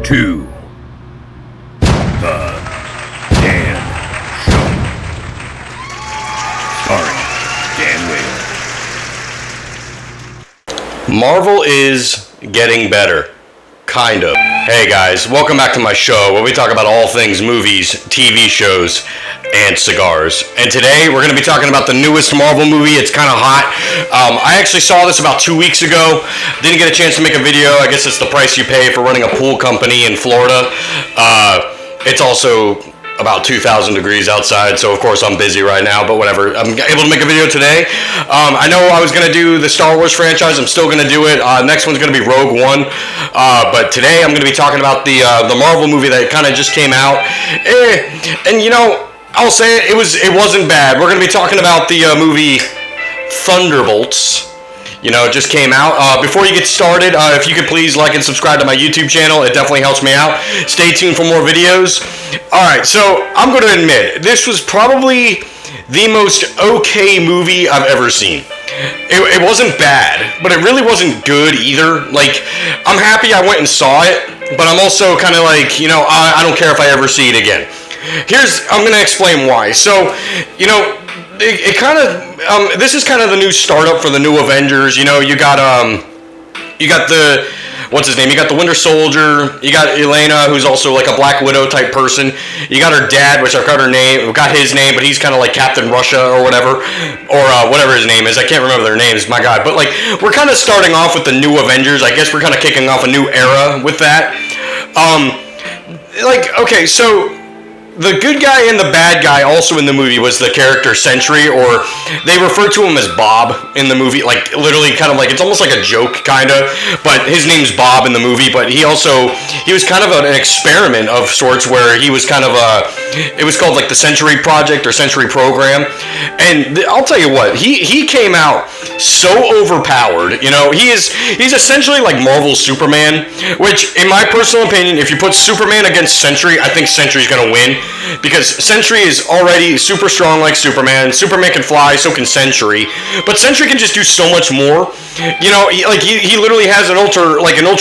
to The Dan Show. Starring Dan Whalen. Marvel is getting better. Kind of. Hey guys, welcome back to my show where we talk about all things movies, TV shows, and cigars. And today we're going to be talking about the newest Marvel movie. It's kind of hot. I actually saw this about 2 weeks ago. Didn't get a chance to make a video. I guess it's the price you pay for running a pool company in Florida. It's also about 2,000 degrees outside, so of course I'm busy right now, but whatever. I'm able to make a video today. I know I was going to do the Star Wars franchise. I'm still going to do it. Next one's going to be Rogue One. But today I'm going to be talking about the Marvel movie that kind of just came out. And you know, I'll say it wasn't bad. We're going to be talking about the movie Thunderbolts. You know, it just came out. Before you get started, if you could please like and subscribe to my YouTube channel, it definitely helps me out. Stay tuned for more videos. Alright, so I'm going to admit, this was probably the most okay movie I've ever seen. It wasn't bad, but it really wasn't good either. Like, I'm happy I went and saw it, but I'm also kind of like, you know, I don't care if I ever see it again. I'm going to explain why. So, you know, it kind of, this is kind of the new startup for the new Avengers. You know, you got the, what's his name? You got the Winter Soldier. You got Elena, who's also like a Black Widow type person. You got her dad, which I got his name, but he's kind of like Captain Russia or whatever, or whatever his name is. I can't remember their names, my God. But like, we're kind of starting off with the new Avengers. I guess we're kind of kicking off a new era with that. Okay, so the good guy and the bad guy also in the movie was the character Sentry, or they refer to him as Bob in the movie, like literally kind of like, it's almost like a joke kind of, but his name's Bob in the movie. But he was kind of an experiment of sorts where he was kind of it was called like the Sentry Project or Sentry Program. And I'll tell you what, he came out so overpowered. You know, he's essentially like Marvel's Superman, which in my personal opinion, if you put Superman against Sentry, I think Sentry's gonna win. Because Sentry is already super strong like Superman. Superman can fly, so can Sentry. But Sentry can just do so much more. You know, he literally has an alter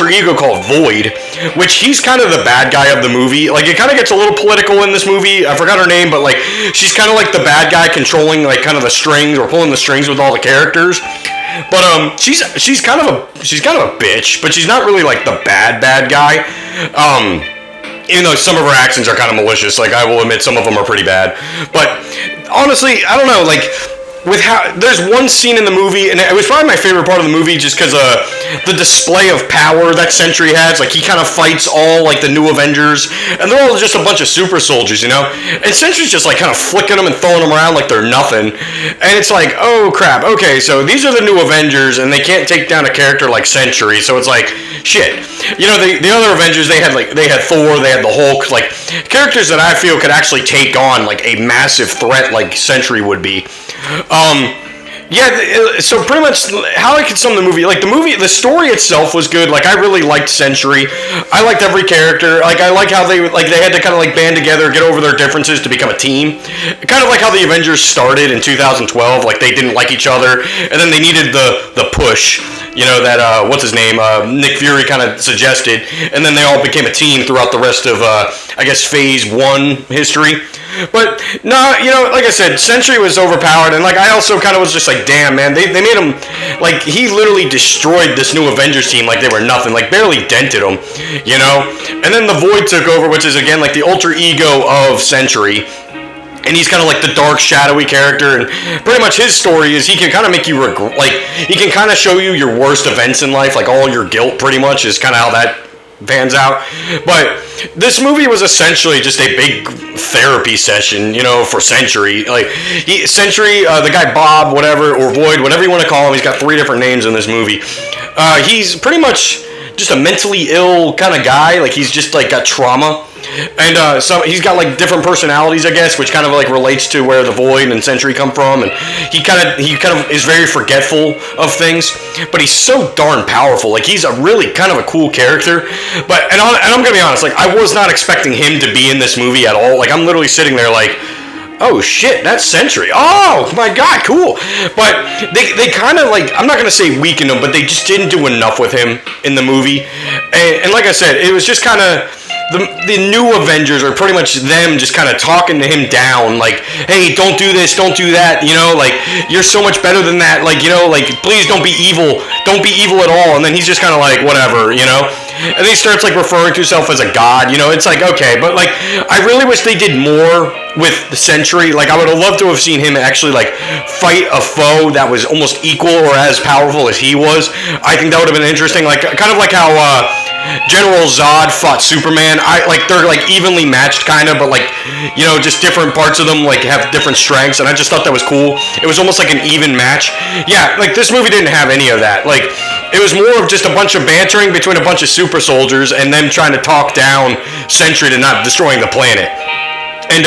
ego called Void, which he's kind of the bad guy of the movie. Like, it kind of gets a little political in this movie. I forgot her name, but like, she's kind of like the bad guy controlling like kind of the strings or pulling the strings with all the characters. But she's kind of a bitch, but she's not really like the bad guy. Even though some of her actions are kind of malicious, like, I will admit some of them are pretty bad. But honestly, I don't know, like, there's one scene in the movie, and it was probably my favorite part of the movie just because the display of power that Sentry has. Like, he kind of fights all, like, the new Avengers, and they're all just a bunch of super soldiers, you know? And Sentry's just, like, kind of flicking them and throwing them around like they're nothing. And it's like, oh, crap, okay, so these are the new Avengers, and they can't take down a character like Sentry, so it's like, shit. You know, the other Avengers, they had Thor, they had the Hulk, like, characters that I feel could actually take on, like, a massive threat like Sentry would be. So pretty much how I could sum the movie, like the story itself was good. Like, I really liked Sentry. I liked every character. Like, I like how they had to kind of like band together, get over their differences to become a team. Kind of like how the Avengers started in 2012. Like, they didn't like each other, and then they needed the push. You know, that, what's his name, Nick Fury kind of suggested, and then they all became a team throughout the rest of, I guess, Phase 1 history. But, no, you know, like I said, Sentry was overpowered, and, like, I also kind of was just like, damn, man, they made him, like, he literally destroyed this new Avengers team like they were nothing, like, barely dented them, you know? And then the Void took over, which is, again, like, the alter ego of Sentry. And he's kind of like the dark, shadowy character, and pretty much his story is he can kind of make you he can kind of show you your worst events in life, like all your guilt, pretty much, is kind of how that pans out. But this movie was essentially just a big therapy session, you know, for Sentry. Like, Sentry, the guy Bob, whatever, or Void, whatever you want to call him, he's got 3 different names in this movie. He's pretty much just a mentally ill kind of guy. Like, he's just like got trauma. And he's got like different personalities, I guess, which kind of like relates to where the Void and Sentry come from. And he kind of is very forgetful of things, but he's so darn powerful. Like, he's a really kind of a cool character. But and I'm gonna be honest, like, I was not expecting him to be in this movie at all. Like, I'm literally sitting there like, oh shit, that's Sentry. Oh my god, cool. But they kind of like, I'm not gonna say weakened him, but they just didn't do enough with him in the movie. And like I said, it was just kind of the new Avengers are pretty much them just kind of talking to him down, like, hey, don't do this, don't do that, you know, like, you're so much better than that, like, you know, like, please don't be evil at all. And then he's just kind of like, whatever, you know. And he starts like referring to himself as a god, you know. It's like, okay, but like, I really wish they did more with the Sentry. Like, I would have loved to have seen him actually like fight a foe that was almost equal or as powerful as he was. I think that would have been interesting, like kind of like how General Zod fought Superman. They're like evenly matched kind of, but like, you know, just different parts of them like have different strengths, and I just thought that was cool. It was almost like an even match. Yeah, like this movie didn't have any of that. Like, it was more of just a bunch of bantering between a bunch of super soldiers and them trying to talk down Sentry to not destroying the planet. And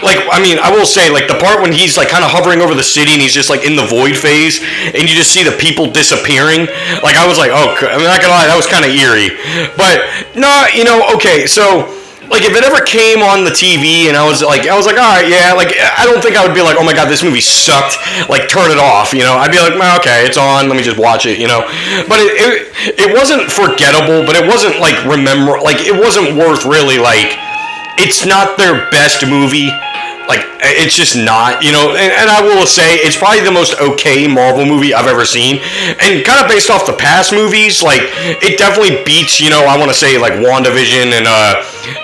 like, I mean, I will say, like, the part when he's like kind of hovering over the city and he's just like in the void phase and you just see the people disappearing, like, I was like, oh, I'm not gonna lie, that was kind of eerie. But no, you know, okay, so like, if it ever came on the TV and I was like, all right, yeah, like, I don't think I would be like, oh my god, this movie sucked, like, turn it off, you know. I'd be like, well, okay, it's on, let me just watch it, you know. But it wasn't forgettable, but it wasn't like it wasn't worth really, like, it's not their best movie. Like, it's just not, you know. And I will say, it's probably the most okay Marvel movie I've ever seen. And kind of based off the past movies, like, it definitely beats, you know, I want to say, like, WandaVision and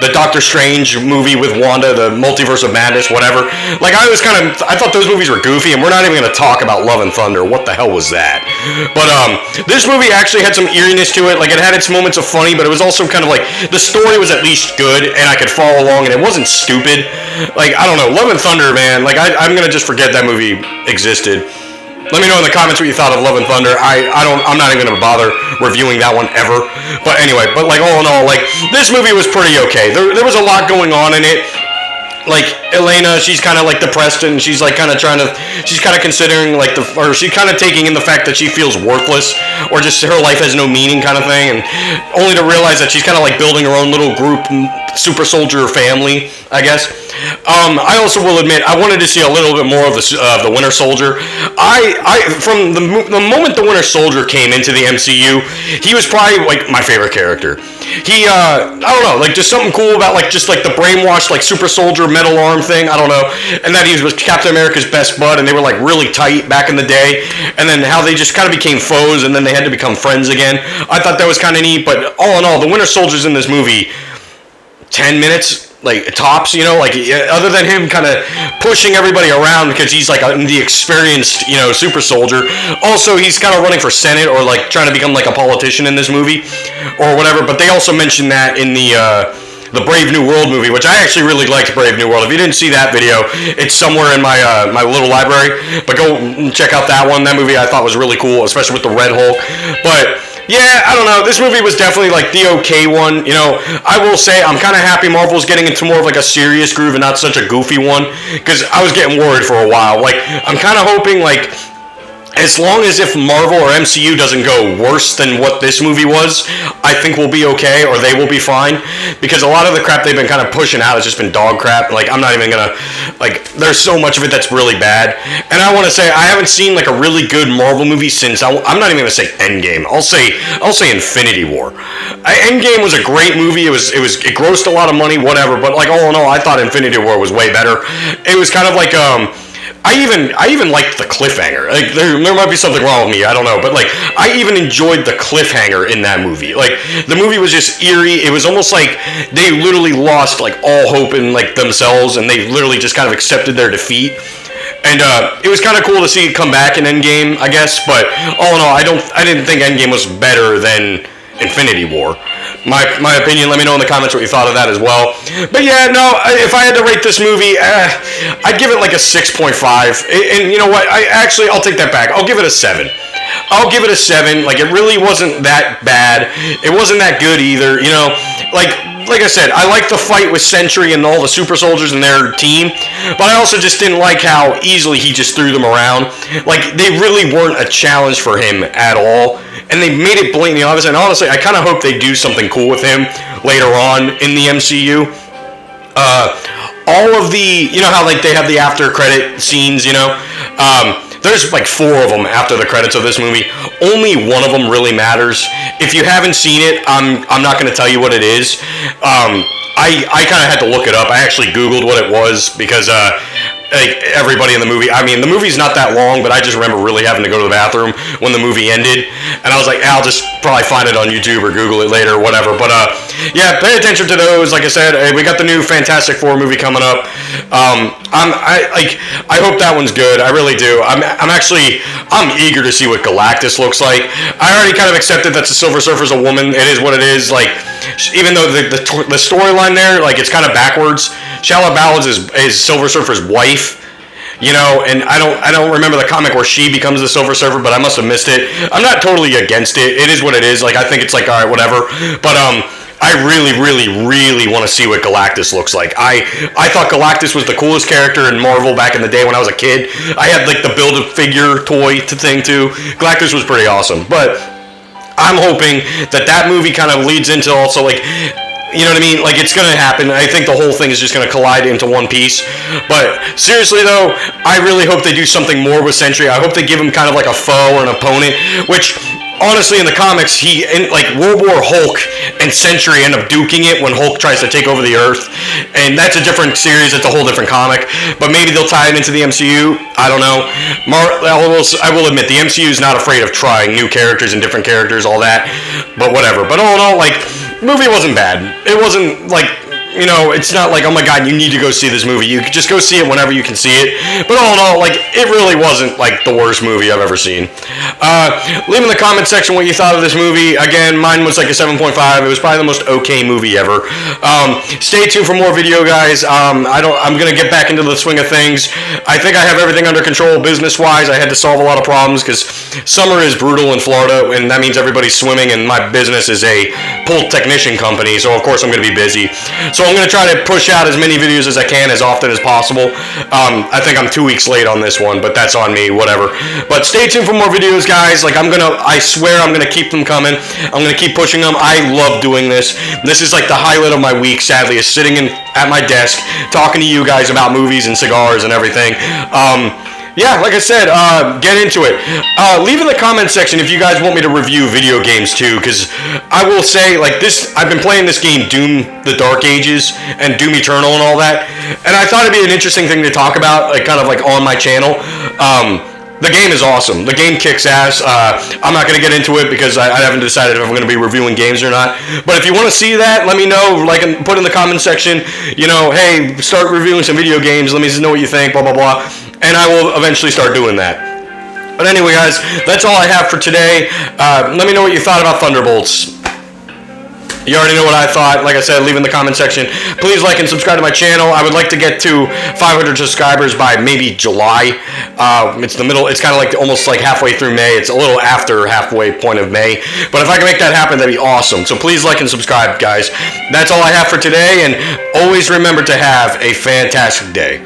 the Doctor Strange movie with Wanda, the Multiverse of Madness, whatever. Like, I thought those movies were goofy, and we're not even going to talk about Love and Thunder. What the hell was that? But this movie actually had some eeriness to it. Like, it had its moments of funny, but it was also kind of like, the story was at least good, and I could follow along, and it wasn't stupid. Like, I don't know, Love and Thunder, man, like, I'm going to just forget that movie existed. Let me know in the comments what you thought of Love and Thunder. I'm not even gonna bother reviewing that one ever. But anyway, but like, all in all, like, this movie was pretty okay. There was a lot going on in it. Like, Elena, she's kind of like depressed, and she's like kind of she's kind of considering like she's kind of taking in the fact that she feels worthless, or just her life has no meaning kind of thing, and only to realize that she's kind of like building her own little group, super soldier family, I guess. I also will admit, I wanted to see a little bit more of the Winter Soldier. From the moment the Winter Soldier came into the MCU, he was probably like my favorite character. He, I don't know, like, just something cool about like just like the brainwashed like super soldier metal arm thing. I don't know, and that he was Captain America's best bud, and they were like really tight back in the day. And then how they just kind of became foes, and then they had to become friends again. I thought that was kind of neat. But all in all, the Winter Soldier's in this movie 10 minutes. Like, tops, you know, like, other than him kind of pushing everybody around because he's like the experienced, you know, super soldier. Also, he's kind of running for Senate, or like trying to become like a politician in this movie or whatever. But they also mentioned that in the Brave New World movie, which I actually really liked. Brave New World. If you didn't see that video, it's somewhere in my little library, but go check out that one. That movie I thought was really cool, especially with the Red Hulk. But yeah, I don't know. This movie was definitely like the okay one. You know, I will say I'm kind of happy Marvel's getting into more of like a serious groove and not such a goofy one, because I was getting worried for a while. Like, I'm kind of hoping, like, as long as if Marvel or MCU doesn't go worse than what this movie was, I think we'll be okay, or they will be fine. Because a lot of the crap they've been kind of pushing out has just been dog crap. Like, I'm not even gonna, like, there's so much of it that's really bad. And I want to say, I haven't seen like a really good Marvel movie since, I'm not even gonna say Endgame. I'll say Infinity War. Endgame was a great movie. It grossed a lot of money, whatever. But like, all in all, I thought Infinity War was way better. It was kind of like I even liked the cliffhanger. Like, there might be something wrong with me, I don't know, but like, I even enjoyed the cliffhanger in that movie. Like, the movie was just eerie. It was almost like they literally lost like all hope in like themselves, and they literally just kind of accepted their defeat. And it was kind of cool to see it come back in Endgame, I guess. But all in all, I didn't think Endgame was better than Infinity War. My opinion. Let me know in the comments what you thought of that as well. But yeah, no, if I had to rate this movie, I'd give it like a 6.5. And you know what? I'll take that back. I'll give it a 7. I'll give it a 7. Like, it really wasn't that bad. It wasn't that good either. You know, like I said, I like the fight with Sentry and all the super soldiers and their team, but I also just didn't like how easily he just threw them around. Like, they really weren't a challenge for him at all, and they made it blatantly obvious. And honestly, I kind of hope they do something cool with him later on in the MCU. all of the, you know how like they have the after credit scenes, you know, there's like 4 of them after the credits of this movie. Only one of them really matters. If you haven't seen it, I'm not going to tell you what it is. I kind of had to look it up. I actually Googled what it was because like everybody in the movie. I mean, the movie's not that long, but I just remember really having to go to the bathroom when the movie ended, and I was like, I'll just probably find it on YouTube or Google it later or whatever. But yeah, pay attention to those. Like I said, we got the new Fantastic Four movie coming up. I hope that one's good. I really do. I'm eager to see what Galactus looks like. I already kind of accepted that the Silver Surfer's a woman. It is what it is. Like, even though the storyline there, like, it's kind of backwards. Shallow Ballads is Silver Surfer's wife, you know, and I don't remember the comic where she becomes the Silver Surfer, but I must have missed it. I'm not totally against it. It is what it is. Like, I think it's like, all right, whatever. But I really, really, really want to see what Galactus looks like. I thought Galactus was the coolest character in Marvel back in the day when I was a kid. I had like the Build-A-Figure toy thing too. Galactus was pretty awesome, but I'm hoping that movie kind of leads into also like, you know what I mean? Like, it's going to happen. I think the whole thing is just going to collide into one piece. But seriously, though, I really hope they do something more with Sentry. I hope they give him kind of like a foe or an opponent, which, honestly, in the comics, like, World War Hulk and Sentry end up duking it when Hulk tries to take over the Earth. And that's a different series. It's a whole different comic. But maybe they'll tie it into the MCU. I don't know. I will admit, the MCU is not afraid of trying new characters and different characters, all that. But whatever. But all in all, like, movie wasn't bad. It wasn't like, you know, it's not like, oh my god, you need to go see this movie. You can just go see it whenever you can see it. But all in all, like, it really wasn't like the worst movie I've ever seen. Leave in the comment section what you thought of this movie. Again, mine was like a 7.5. It was probably the most okay movie ever. Stay tuned for more video, guys. I'm gonna get back into the swing of things. I think I have everything under control business wise. I had to solve a lot of problems because summer is brutal in Florida, and that means everybody's swimming, and my business is a pool technician company, so of course I'm gonna be busy. So I'm going to try to push out as many videos as I can as often as possible. I think I'm 2 weeks late on this one, but that's on me, whatever. But stay tuned for more videos, guys. Like, I swear I'm going to keep them coming. I'm going to keep pushing them. I love doing this. This is like the highlight of my week, sadly, is sitting at my desk talking to you guys about movies and cigars and everything. Yeah, like I said, get into it. Leave in the comment section if you guys want me to review video games too, because I will say, like, this, I've been playing this game, Doom the Dark Ages, and Doom Eternal and all that, and I thought it'd be an interesting thing to talk about, like, kind of like on my channel. The game is awesome. The game kicks ass. I'm not going to get into it because I haven't decided if I'm going to be reviewing games or not. But if you want to see that, let me know. Like, put in the comment section, you know, hey, start reviewing some video games. Let me know what you think, blah, blah, blah. And I will eventually start doing that. But anyway, guys, that's all I have for today. Let me know what you thought about Thunderbolts. You already know what I thought. Like I said, leave in the comment section. Please like and subscribe to my channel. I would like to get to 500 subscribers by maybe July. It's the middle. It's kind of like almost like halfway through May. It's a little after halfway point of May. But if I can make that happen, that'd be awesome. So please like and subscribe, guys. That's all I have for today. And always remember to have a fantastic day.